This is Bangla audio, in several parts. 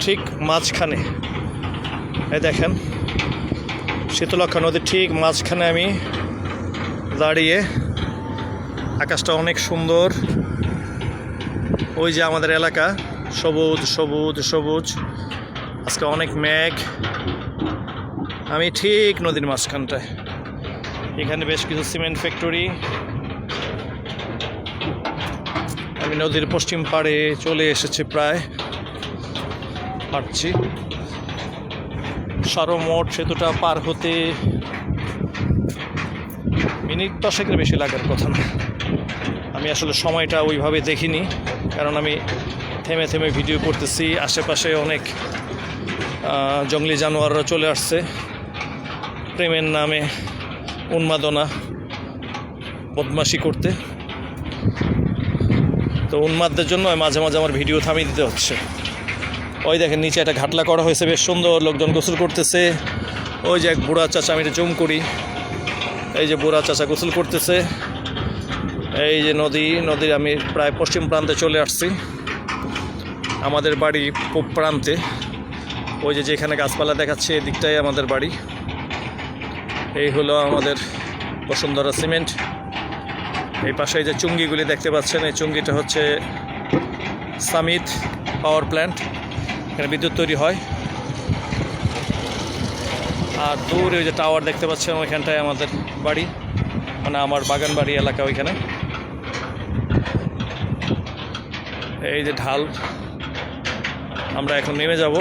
ঠিক মাঝখানে, এই দেখেন শীতলক্ষ্যা নদীর ঠিক মাঝখানে আমি দাঁড়িয়ে। আকাশটা অনেক সুন্দর, ওই যে আমাদের এলাকা সবুজ সবুজ সবুজ, আজকে অনেক মেঘ। আমি ঠিক নদীর মাঝখানটায়, এখানে বেশ কিছু সিমেন্ট ফ্যাক্টরি। আমি নদীর পশ্চিম পাড়ে চলে এসেছি, প্রায় হাঁটছি। সরমোট সেতুটা পার হতে মিনিট 10-এর বেশি লাগার কথা না। আমি আসলে সময়টা ওইভাবে দেখিনি, কারণ আমি থেমে থেমে ভিডিও করতেছি। আশেপাশে অনেক জঙ্গলি জানোয়াররা চলে আসছে প্রেমের নামে উন্মাদনা বদমাশি করতে। তো উন্মাদদের জন্য মাঝে মাঝে আমার ভিডিও থামিয়ে দিতে হচ্ছে। ওই দেখেন নিচে একটা ঘাটলা করা হয়েছে, বেশ সুন্দর, লোকজন গোসল করতেছে। ওই যে এক বুড়া চাচা, আমি এটা জুম করি, এই যে বুড়া চাচা গোসল করতেছে। এই যে নদীর আমি প্রায় পশ্চিম প্রান্তে চলে আসছি। আমাদের বাড়ি পূব প্রান্তে, ওই যে যেখানে গাছপালা দেখাচ্ছে এদিকটাই আমাদের বাড়ি। এই হলো আমাদের বসুন্ধরা সিমেন্ট। এই পাশে এই যে চুঙ্গিগুলি দেখতে পাচ্ছেন, এই চুঙ্গিটা হচ্ছে সামিত পাওয়ার প্ল্যান্ট, এখানে বিদ্যুৎ তৈরি হয়। আর দূরে ওই যে টাওয়ার দেখতে পাচ্ছেন, ওইখানটায় আমাদের বাড়ি, মানে আমার বাগান বাড়ি এলাকা ওইখানে। এই যে ঢাল, আমরা এখন নেমে যাব।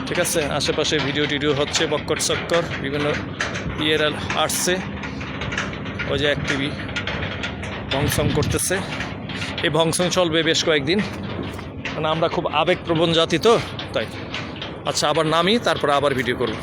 ঠিক আছে, আশেপাশে ভিডিও টিডিও হচ্ছে, বক্কর চক্কর বিভিন্ন ইয়ের আসছে। ওই যে এক টিভি ভংসং করতেছে, এই ভংসং চলবে বেশ কয়েকদিন, মানে আমরা খুব আবেগপ্রবণ জাতি তো তাই। আচ্ছা, আবার নামি, তারপর আবার ভিডিও করব।